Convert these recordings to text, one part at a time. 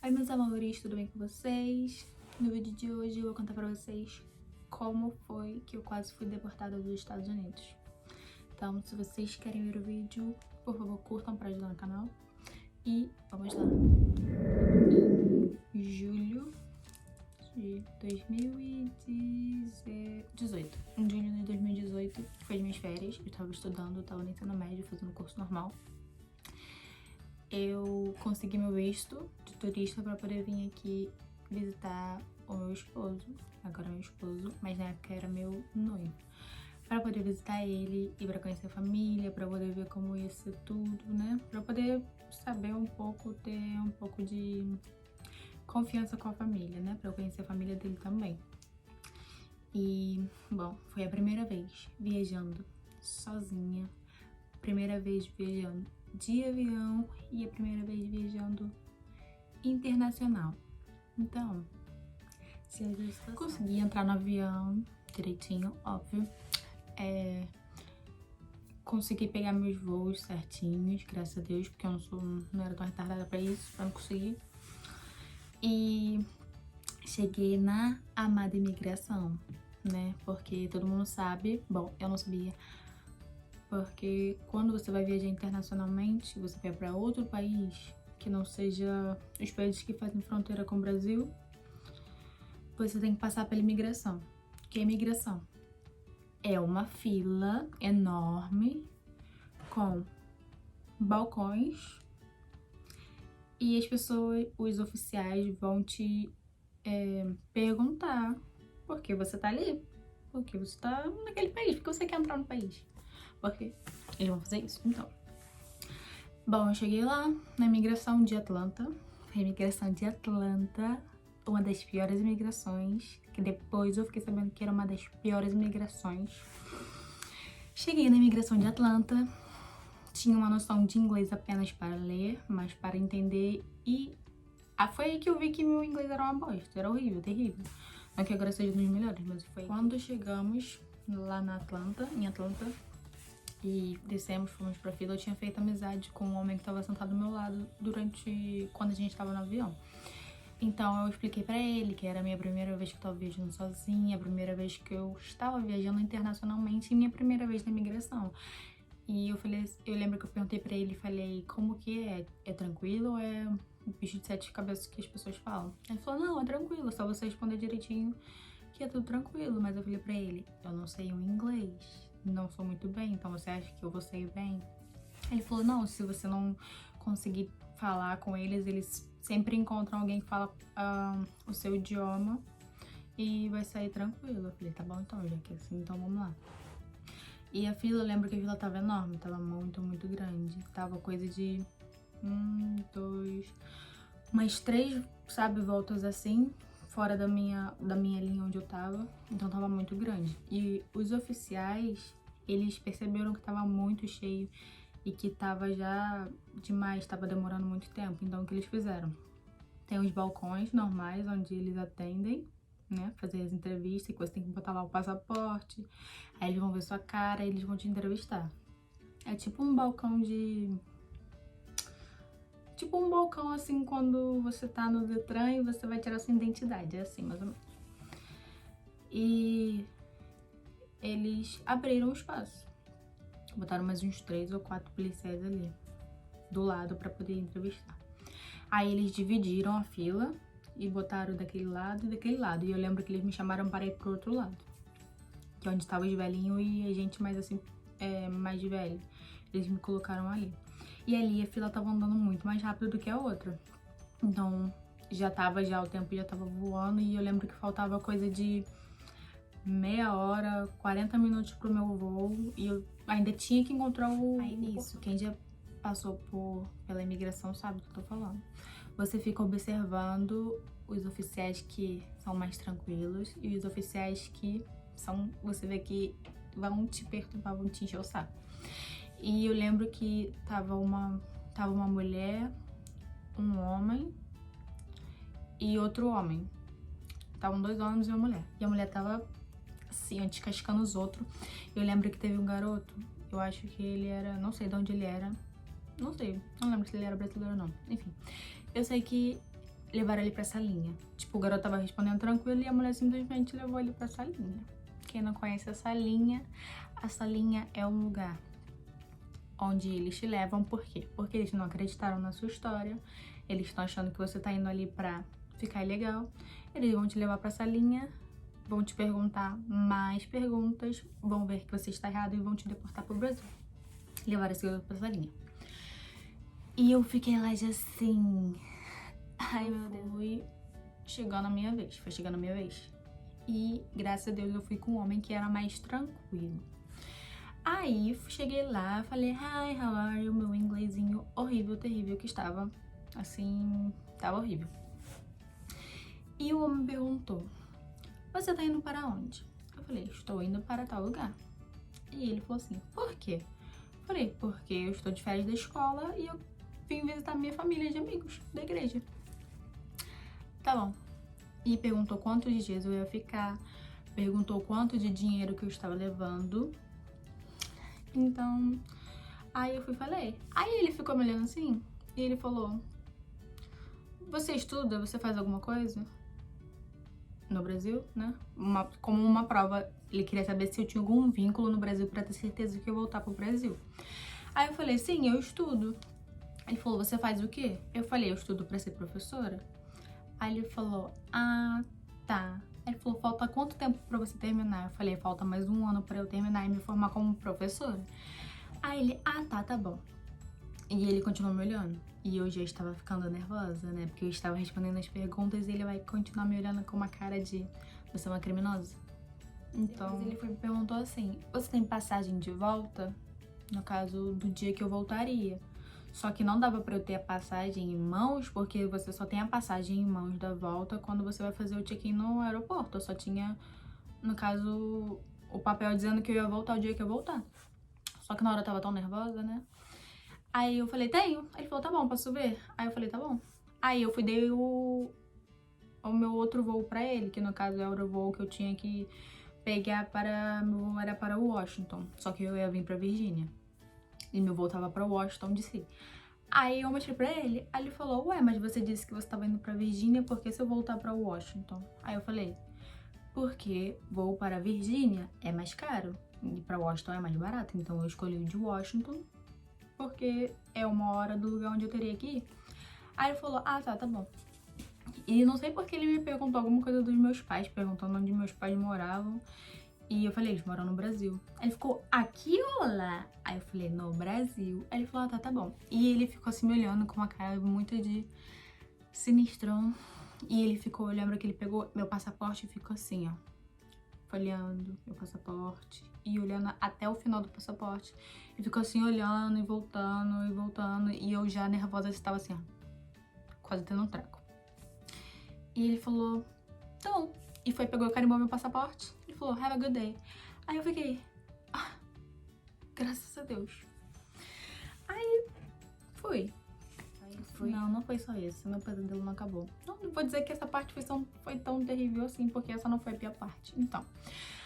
Oi, meus amores, tudo bem com vocês? No vídeo de hoje eu vou contar pra vocês como foi que eu quase fui deportada dos Estados Unidos. Então, se vocês querem ver o vídeo, por favor, curtam pra ajudar no canal. E vamos lá. Em julho de 2018. Em julho de 2018, foi as minhas férias. Eu tava estudando, eu tava no ensino médio, fazendo curso normal. Eu consegui meu visto de turista para poder vir aqui visitar o meu esposo, agora meu esposo, mas na época era meu noivo, para poder visitar ele e para conhecer a família, para poder ver como ia ser tudo, né? Para poder saber um pouco, ter um pouco de confiança com a família, né? Para eu conhecer a família dele também. E, bom, foi a primeira vez viajando sozinha, primeira vez viajando de avião e a primeira vez viajando internacional. Então, consegui entrar no avião direitinho, óbvio. Consegui pegar meus voos certinhos, graças a Deus, porque eu não era tão retardada pra isso, pra não conseguir. E cheguei na amada imigração, né? Porque todo mundo sabe, bom, eu não sabia, porque quando você vai viajar internacionalmente, você vai para outro país que não seja os países que fazem fronteira com o Brasil, você tem que passar pela imigração. O que é imigração? É uma fila enorme com balcões e as pessoas, os oficiais vão te perguntar por que você tá ali, por que você tá naquele país, por que você quer entrar no país. Porque eles vão fazer isso, então. Bom, eu cheguei lá na imigração de Atlanta. A imigração de Atlanta, uma das piores imigrações, que depois eu fiquei sabendo que era uma das piores imigrações. Cheguei na imigração de Atlanta, tinha uma noção de inglês apenas para ler, mas para entender, e foi aí que eu vi que meu inglês era uma bosta, era horrível, terrível. Não que agora seja um dos melhores, mas foi quando chegamos lá em Atlanta, e descemos, fomos pra fila, eu tinha feito amizade com um homem que estava sentado do meu lado quando a gente estava no avião. Então eu expliquei pra ele que era a minha primeira vez que eu tava viajando sozinha, a primeira vez que eu estava viajando internacionalmente e minha primeira vez na imigração. E eu lembro que eu perguntei pra ele, falei, como que é? É tranquilo ou é o bicho de sete cabeças que as pessoas falam? Ele falou, não, é tranquilo, é só você responder direitinho que é tudo tranquilo. Mas eu falei pra ele, eu não sei o inglês, não sou muito bem, então você acha que eu vou sair bem? Ele falou, não, se você não conseguir falar com eles, eles sempre encontram alguém que fala o seu idioma e vai sair tranquilo. Eu falei, tá bom então, já que é assim, então vamos lá. E a fila, eu lembro que a fila tava enorme, tava muito, muito grande. Tava coisa de umas 3, sabe, voltas assim, fora da minha linha onde eu tava. Então tava muito grande. E os oficiais, eles perceberam que tava muito cheio e que tava já demais, tava demorando muito tempo. Então o que eles fizeram? Tem os balcões normais onde eles atendem, né, fazer as entrevistas, que você tem que botar lá o passaporte, aí eles vão ver sua cara e eles vão te entrevistar. É tipo um balcão Tipo um balcão assim quando você tá no Detran e você vai tirar sua identidade, é assim mais ou menos. E eles abriram o espaço, botaram mais uns 3 ou 4 policiais ali do lado pra poder entrevistar. Aí eles dividiram a fila e botaram daquele lado e daquele lado. E eu lembro que eles me chamaram para ir pro outro lado, que é onde estavam os velhinhos e a gente mais assim, mais velho. Eles me colocaram ali. E ali a fila tava andando muito mais rápido do que a outra. Então o tempo já tava voando e eu lembro que faltava coisa de meia hora, 40 minutos pro meu voo. E eu ainda tinha que encontrar Aí nisso, quem já passou pela imigração sabe do que eu tô falando. Você fica observando os oficiais que são mais tranquilos e os oficiais que você vê que vão te perturbar, vão te encher o saco. E eu lembro que tava uma mulher, um homem e outro homem. Estavam 2 homens e uma mulher. E a mulher tava assim, descascando os outros. Eu lembro que teve um garoto, eu acho que ele era, não sei de onde ele era, não lembro se ele era brasileiro ou não, enfim. Eu sei que levaram ele pra salinha. Tipo, o garoto tava respondendo tranquilo e a mulher simplesmente levou ele pra salinha. Quem não conhece a salinha é um lugar onde eles te levam. Por quê? Porque eles não acreditaram na sua história, eles estão achando que você tá indo ali pra ficar ilegal. Eles vão te levar pra salinha, vão te perguntar mais perguntas, vão ver que você está errado e vão te deportar pro Brasil. Levaram esse garoto pra salinha. E eu fiquei lá já assim... Ai, meu Deus. Foi chegando a minha vez. E, graças a Deus, eu fui com um homem que era mais tranquilo. Aí, cheguei lá, falei, hi, how are you? Meu inglesinho horrível, terrível que estava. Assim, tava horrível. E o homem me perguntou, você tá indo para onde? Eu falei, estou indo para tal lugar. E ele falou assim, por quê? Eu falei, porque eu estou de férias da escola e eu vim visitar minha família de amigos da igreja. Tá bom. E perguntou quantos dias eu ia ficar, perguntou quanto de dinheiro que eu estava levando. Então, aí eu fui e falei. Aí ele ficou me olhando assim e ele falou, você estuda? Você faz alguma coisa? No Brasil, né? Como uma prova, ele queria saber se eu tinha algum vínculo no Brasil pra ter certeza que eu ia voltar pro Brasil. Aí eu falei, sim, eu estudo. Ele falou, você faz o quê? Eu falei, eu estudo pra ser professora. Aí ele falou, ah, tá. Ele falou, falta quanto tempo pra você terminar? Eu falei, falta mais 1 ano pra eu terminar e me formar como professora. Aí ele, ah, tá bom. E ele continuou me olhando. E eu já estava ficando nervosa, né? Porque eu estava respondendo as perguntas e ele vai continuar me olhando com uma cara de, você é uma criminosa? Então, depois ele foi me perguntou assim, você tem passagem de volta? No caso, do dia que eu voltaria. Só que não dava pra eu ter a passagem em mãos, porque você só tem a passagem em mãos da volta quando você vai fazer o check-in no aeroporto. Eu só tinha, no caso, o papel dizendo que eu ia voltar o dia que eu voltar. Só que na hora eu tava tão nervosa, né? Aí eu falei, tenho. Aí ele falou, tá bom, posso ver? Aí eu falei, tá bom. Aí eu fui dei o meu outro voo pra ele, que no caso era o voo que eu tinha que pegar para... Meu voo era para Washington, só que eu ia vir pra Virgínia. E meu voo tava pra Washington, DC. Aí eu mostrei pra ele, aí ele falou, ué, mas você disse que você tava indo pra Virgínia, por que se eu voltar pra Washington? Aí eu falei, porque voo para Virgínia é mais caro e pra Washington é mais barato, então eu escolhi o de Washington, porque é 1 hora do lugar onde eu teria que ir. Aí ele falou, ah, tá bom. E não sei porque ele me perguntou alguma coisa dos meus pais, perguntando onde meus pais moravam. E eu falei, eles moram no Brasil. Aí ele ficou, aqui ou lá? Aí eu falei, no Brasil. Aí ele falou, ah, tá bom. E ele ficou assim me olhando com uma cara muito de sinistrão. E ele ficou, eu lembro que ele pegou meu passaporte e ficou assim, ó. Folheando meu passaporte e olhando até o final do passaporte. E ficou assim, olhando e voltando e voltando. E eu já nervosa, estava assim, ó, quase tendo um treco. E ele falou, tá bom. E foi, pegou e carimbou meu passaporte. Ele falou, have a good day. Aí eu fiquei, ah, graças a Deus. Aí, fui. Não foi só isso. Meu pesadelo não acabou. Não vou dizer que essa parte foi tão terrível assim, porque essa não foi a pior parte. Então,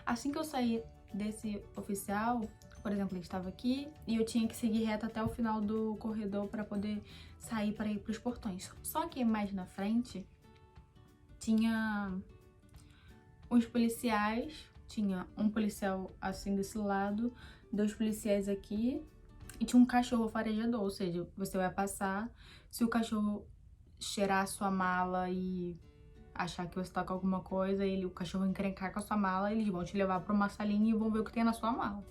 assim que eu saí desse oficial, por exemplo, ele estava aqui e eu tinha que seguir reto até o final do corredor para poder sair para ir para os portões. Só que mais na frente tinha os policiais, tinha um policial assim desse lado, 2 policiais aqui e tinha um cachorro farejador, ou seja, você vai passar, se o cachorro cheirar a sua mala e achar que você tá com alguma coisa, o cachorro encrencar com a sua mala, eles vão te levar pra uma salinha e vão ver o que tem na sua mala.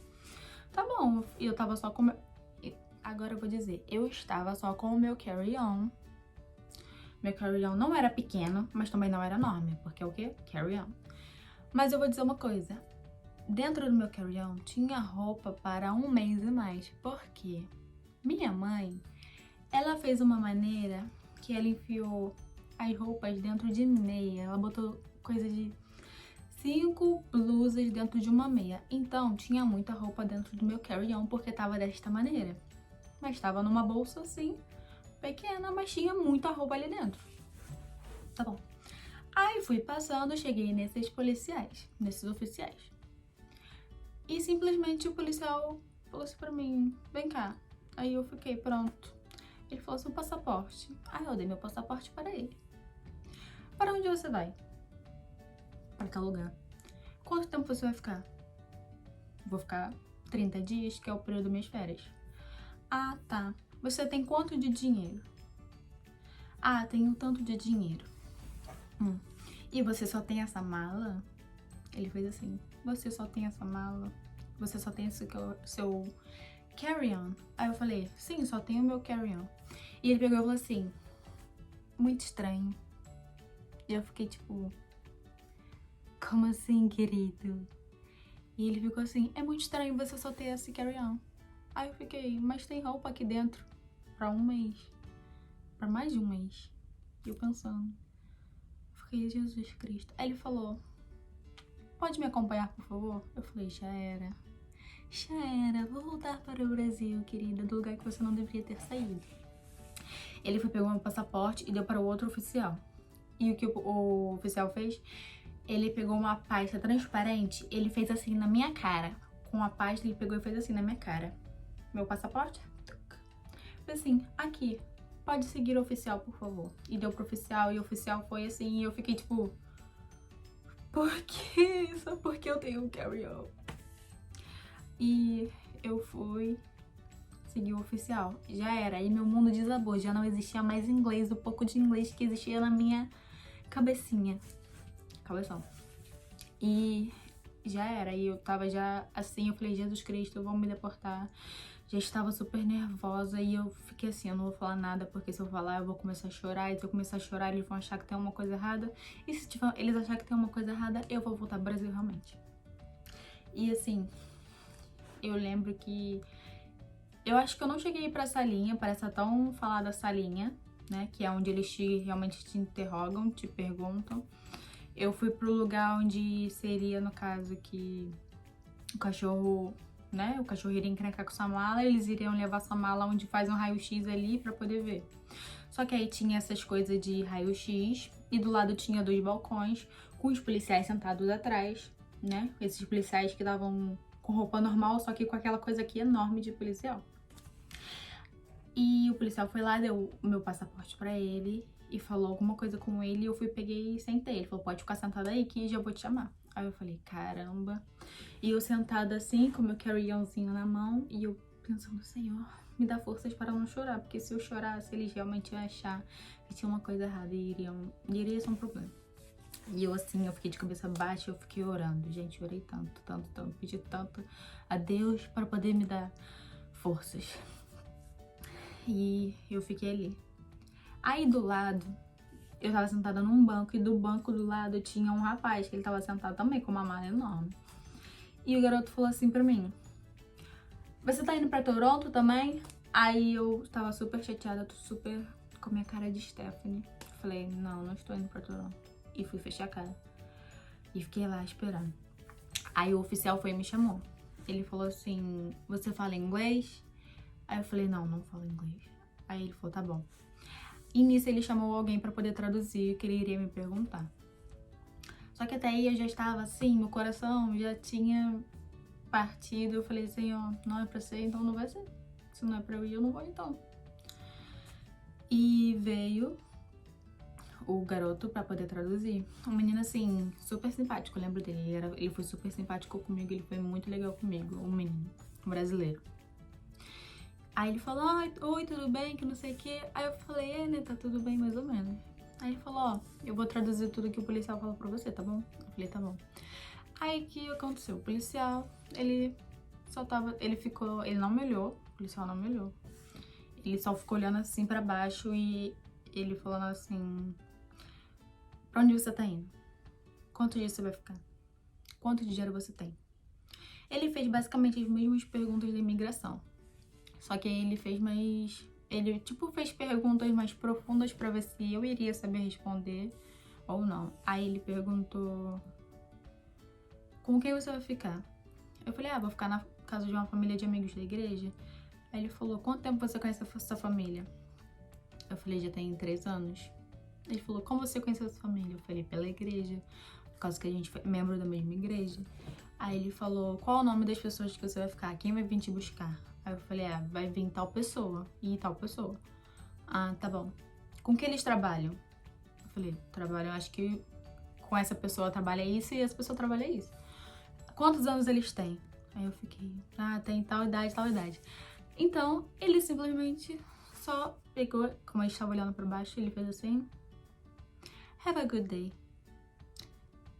Tá bom, e eu tava só com... Agora eu vou dizer, eu estava só com o meu carry-on. Meu carry-on não era pequeno, mas também não era enorme, porque é o quê? Carry-on. Mas eu vou dizer uma coisa, dentro do meu carry-on tinha roupa para 1 mês e mais, porque minha mãe, ela fez uma maneira que ela enfiou as roupas dentro de meia, ela botou coisa de 5 blusas dentro de uma meia, então tinha muita roupa dentro do meu carry-on porque tava desta maneira, mas tava numa bolsa assim, pequena, mas tinha muita roupa ali dentro, tá bom. Aí fui passando, cheguei nesses policiais, nesses oficiais, e simplesmente o policial falou assim pra mim, vem cá, aí eu fiquei, pronto. Ele falou, seu passaporte. Aí eu dei meu passaporte para ele. Para onde você vai? Para tal lugar. Quanto tempo você vai ficar? Vou ficar 30 dias, que é o período das minhas férias. Ah, tá. Você tem quanto de dinheiro? Ah, tenho tanto de dinheiro. E você só tem essa mala? Ele fez assim, você só tem essa mala? Você só tem esse seu carry-on? Aí eu falei, sim, só tenho o meu carry-on. E ele pegou e falou assim, muito estranho. E eu fiquei tipo, como assim, querido? E ele ficou assim, é muito estranho você só ter esse carry-on. Aí eu fiquei, mas tem roupa aqui dentro pra um mês. Pra mais de um mês. E eu pensando, fiquei, Jesus Cristo. Aí ele falou, pode me acompanhar, por favor? Eu falei, já era. Já era, vou voltar para o Brasil, querida, do lugar que você não deveria ter saído. Ele foi pegar meu passaporte e deu para o outro oficial. E o que o oficial fez? Ele pegou uma pasta transparente, ele fez assim na minha cara. Com a pasta, ele pegou e fez assim na minha cara. Meu passaporte? Fez assim, aqui, pode seguir o oficial, por favor. E deu pro oficial, e o oficial foi assim, e eu fiquei tipo, por que? Só porque eu tenho um carry-on. E eu fui seguir o oficial. Já era, aí meu mundo desabou, já não existia mais inglês, o pouco de inglês que existia na minha cabecinha. Cabeção. E já era, e eu tava já assim, eu falei, Jesus Cristo, vão me deportar. Já estava super nervosa e eu fiquei assim, eu não vou falar nada, porque se eu falar eu vou começar a chorar, e se eu começar a chorar eles vão achar que tem uma coisa errada, e se eles acharem que tem uma coisa errada, eu vou voltar pro Brasil realmente. E assim, eu lembro que eu acho que eu não cheguei pra salinha, para essa tão falada salinha, né, que é onde eles realmente te interrogam, te perguntam. Eu fui pro lugar onde seria, no caso, que o cachorro, né, o cachorro iria encrencar com sua mala, eles iriam levar sua mala onde faz um raio-x ali pra poder ver. Só que aí tinha essas coisas de raio-x e do lado tinha 2 balcões com os policiais sentados atrás, né, esses policiais que estavam com roupa normal, só que com aquela coisa aqui enorme de policial. E o policial foi lá, deu o meu passaporte pra ele e falou alguma coisa com ele, e eu fui, peguei e sentei. Ele falou, pode ficar sentada aí que já vou te chamar. Aí eu falei, caramba. E eu sentada assim, com meu carry-onzinho na mão, e eu pensando, Senhor, me dá forças para não chorar, porque se eu chorasse, eles realmente iam achar que tinha uma coisa errada e iria ser um problema. E eu assim, eu fiquei de cabeça baixa, eu fiquei orando. Gente, eu orei tanto, tanto, tanto, pedi tanto a Deus para poder me dar forças. E eu fiquei ali. Aí do lado, eu tava sentada num banco, e do banco do lado tinha um rapaz, que ele tava sentado também com uma mala enorme. E o garoto falou assim pra mim, você tá indo pra Toronto também? Aí eu tava super chateada, super com a minha cara de Stephanie. Falei, não estou indo pra Toronto. E fui fechar a cara. E fiquei lá esperando. Aí o oficial foi e me chamou. Ele falou assim, você fala inglês? Aí eu falei, não falo inglês. Aí ele falou, tá bom. E nisso ele chamou alguém pra poder traduzir o que ele iria me perguntar. Só que até aí eu já estava assim, meu coração já tinha partido. Eu falei, Senhor, não é pra ser, então não vai ser. Se não é pra eu ir, eu não vou então. E veio o garoto pra poder traduzir. Um menino assim, super simpático, eu lembro dele. Ele foi super simpático comigo, ele foi muito legal comigo, um menino, um brasileiro. Aí ele falou, oi, tudo bem, que não sei o que. Aí eu falei, né, tá tudo bem mais ou menos. Aí ele falou, eu vou traduzir tudo que o policial falou pra você, tá bom? Eu falei, tá bom. Aí o que aconteceu? O policial, ele não me olhou, o policial não me olhou. Ele só ficou olhando assim pra baixo e ele falando assim, pra onde você tá indo? Quantos dias você vai ficar? Quanto dinheiro você tem? Ele fez basicamente as mesmas perguntas da imigração. Só que ele fez mais... Ele, fez perguntas mais profundas pra ver se eu iria saber responder ou não. Aí ele perguntou, com quem você vai ficar? Eu falei, vou ficar na casa de uma família de amigos da igreja. Aí ele falou, quanto tempo você conhece a sua família? Eu falei, já tem 3 anos. Ele falou, como você conheceu a sua família? Eu falei, pela igreja, por causa que a gente é membro da mesma igreja. Aí ele falou, qual é o nome das pessoas que você vai ficar? Quem vai vir te buscar? Aí eu falei, vai vir tal pessoa e tal pessoa. Ah, tá bom. Com que eles trabalham? Eu falei, trabalho, eu acho que com essa pessoa trabalha isso e essa pessoa trabalha isso. Quantos anos eles têm? Aí eu fiquei, tem tal idade, tal idade. Então, ele simplesmente só pegou, como a gente estava olhando pra baixo, ele fez assim, have a good day.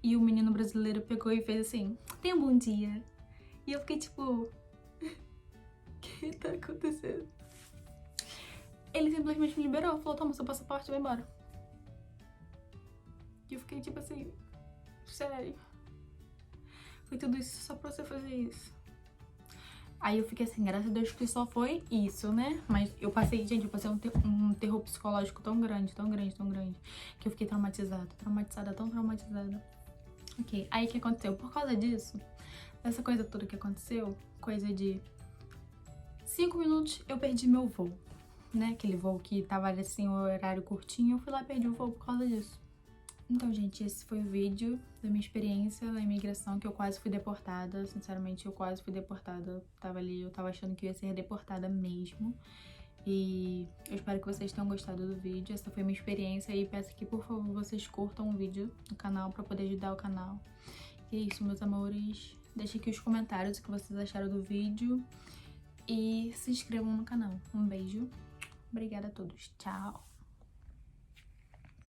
E o menino brasileiro pegou e fez assim, tenha um bom dia. E eu fiquei tipo, o que tá acontecendo? Ele simplesmente me liberou, falou, toma seu passaporte e vai embora. E eu fiquei tipo assim, sério? Foi tudo isso só pra você fazer isso? Aí eu fiquei assim, graças a Deus que só foi isso, né? Mas eu passei, gente, eu passei um terror psicológico tão grande, que eu fiquei traumatizada, tão traumatizada. Ok, aí o que aconteceu? Por causa disso, essa coisa toda que aconteceu, coisa de 5 minutos eu perdi meu voo, né? Aquele voo que tava assim, o horário curtinho, eu fui lá e perdi o voo por causa disso. Então, gente, esse foi o vídeo da minha experiência na imigração, que eu quase fui deportada. Sinceramente, eu quase fui deportada. Tava ali, eu tava achando que eu ia ser deportada mesmo. E eu espero que vocês tenham gostado do vídeo. Essa foi a minha experiência e peço que, por favor, vocês curtam o vídeo no canal pra poder ajudar o canal. E é isso, meus amores. Deixem aqui os comentários o que vocês acharam do vídeo. E se inscrevam no canal. Um beijo. Obrigada a todos. Tchau.